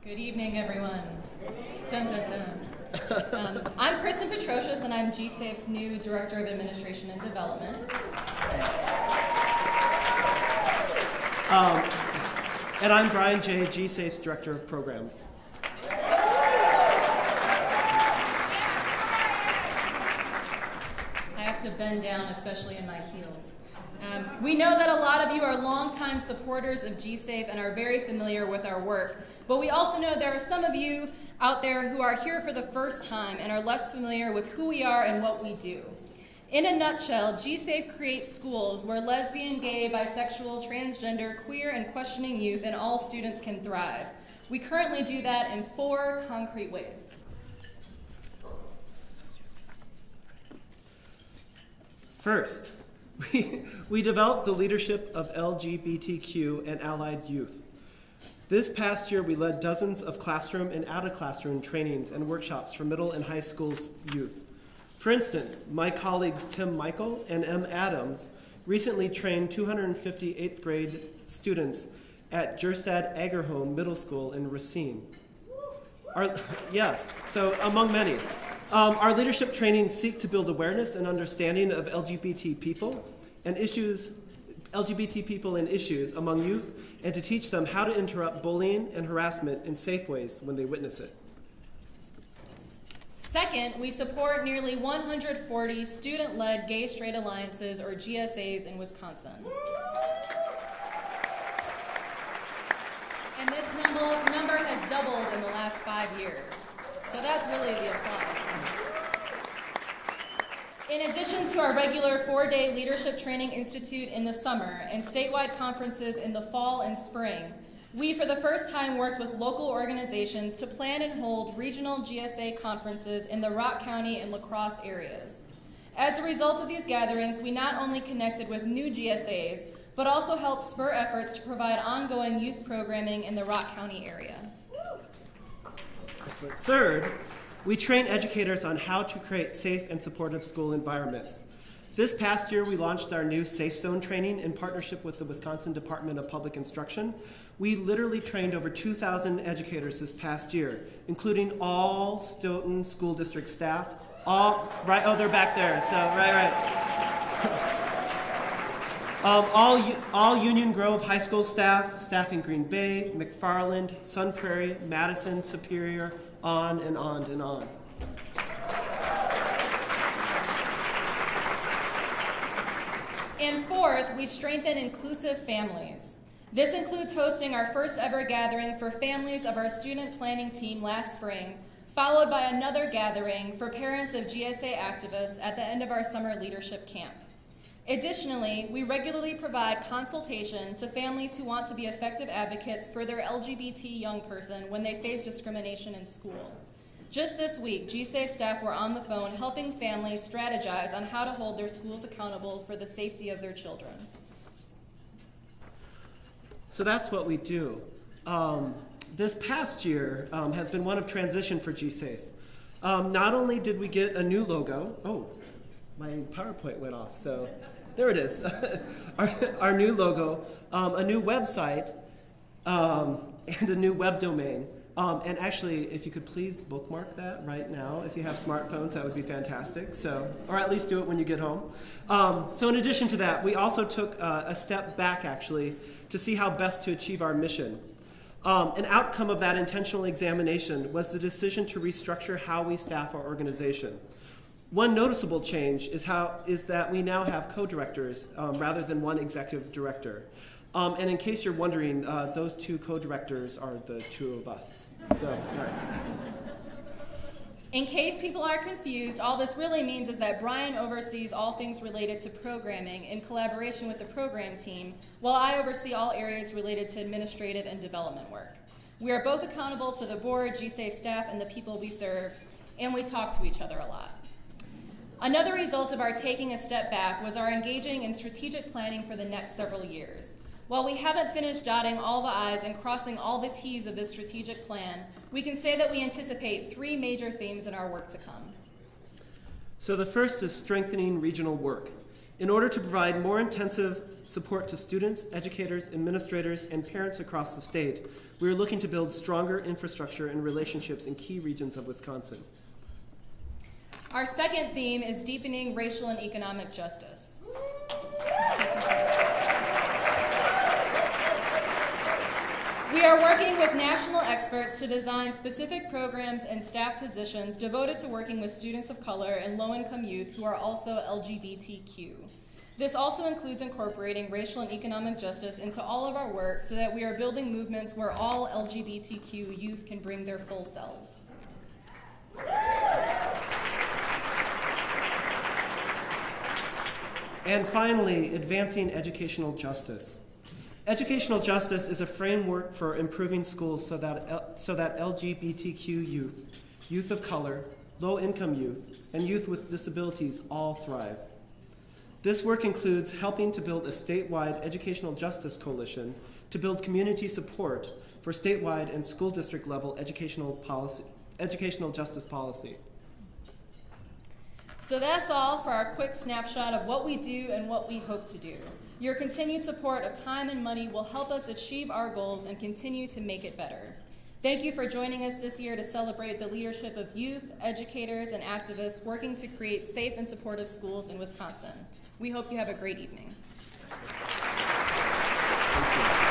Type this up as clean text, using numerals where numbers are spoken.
Good evening, everyone. Dun, dun, dun. I'm Kristen and I'm GSAFE's new Director of Administration and Development. And I'm Brian J., GSAFE's Director of Programs. I have to bend down, especially in my heels. We know that a lot of you are longtime supporters of GSAFE and are very familiar with our work, but we also know there are some of you out there who are here for the first time and are less familiar with who we are and what we do. In a nutshell, GSAFE creates schools where lesbian, gay, bisexual, transgender, queer, and questioning youth and all students can thrive. We currently do that in 4 concrete ways. First, we developed the leadership of LGBTQ and allied youth. This past year, we led dozens of classroom and out-of-classroom trainings and workshops for middle and high school youth. For instance, my colleagues Tim Michael and M. Adams recently trained 250 8th grade students at Jerstad Agerholm Middle School in Racine. Yes, so among many. Our leadership trainings seek to build awareness and understanding of LGBT people and issues among youth, and to teach them how to interrupt bullying and harassment in safe ways when they witness it. Second, we support nearly 140 student-led gay straight alliances, or GSAs, in Wisconsin. And this number has doubled in the last 5 years. So that's really the applause. In addition to our regular 4-day Leadership Training Institute in the summer and statewide conferences in the fall and spring, we for the first time worked with local organizations to plan and hold regional GSA conferences in the Rock County and La Crosse areas. As a result of these gatherings, we not only connected with new GSAs, but also helped spur efforts to provide ongoing youth programming in the Rock County area. Excellent. Third, we train educators on how to create safe and supportive school environments. This past year, we launched our new Safe Zone training in partnership with the Wisconsin Department of Public Instruction. We literally trained over 2,000 educators this past year, including all Stoughton School District staff. They're back there, so all Union Grove High School staff in Green Bay, McFarland, Sun Prairie, Madison, Superior, on and on and on. And fourth, we strengthen inclusive families. This includes hosting our first ever gathering for families of our student planning team last spring, followed by another gathering for parents of GSA activists at the end of our summer leadership camp. Additionally, we regularly provide consultation to families who want to be effective advocates for their LGBT young person when they face discrimination in school. Just this week, GSAFE staff were on the phone helping families strategize on how to hold their schools accountable for the safety of their children. So that's what we do. This past year has been one of transition for GSAFE. Not only did we get a new logo, my PowerPoint went off, so there it is. our new logo, a new website, and a new web domain. And actually, if you could please bookmark that right now, if you have smartphones, that would be fantastic. So, or at least do it when you get home. So in addition to that, we also took a step back, actually, to see how best to achieve our mission. An outcome of that intentional examination was the decision to restructure how we staff our organization. One noticeable change is that we now have co-directors rather than one executive director. And in case you're wondering, those 2 co-directors are the 2 of us. So, all right. In case people are confused, all this really means is that Brian oversees all things related to programming in collaboration with the program team, while I oversee all areas related to administrative and development work. We are both accountable to the board, GSAFE staff, and the people we serve, and we talk to each other a lot. Another result of our taking a step back was our engaging in strategic planning for the next several years. While we haven't finished dotting all the I's and crossing all the T's of this strategic plan, we can say that we anticipate 3 major themes in our work to come. So the first is strengthening regional work. In order to provide more intensive support to students, educators, administrators, and parents across the state, we are looking to build stronger infrastructure and relationships in key regions of Wisconsin. Our second theme is deepening racial and economic justice. We are working with national experts to design specific programs and staff positions devoted to working with students of color and low-income youth who are also LGBTQ. This also includes incorporating racial and economic justice into all of our work so that we are building movements where all LGBTQ youth can bring their full selves. And finally, advancing educational justice. Educational justice is a framework for improving schools so that LGBTQ youth, youth of color, low-income youth, and youth with disabilities all thrive. This work includes helping to build a statewide educational justice coalition to build community support for statewide and school district level educational justice policy. So that's all for our quick snapshot of what we do and what we hope to do. Your continued support of time and money will help us achieve our goals and continue to make it better. Thank you for joining us this year to celebrate the leadership of youth, educators, and activists working to create safe and supportive schools in Wisconsin. We hope you have a great evening. Thank you.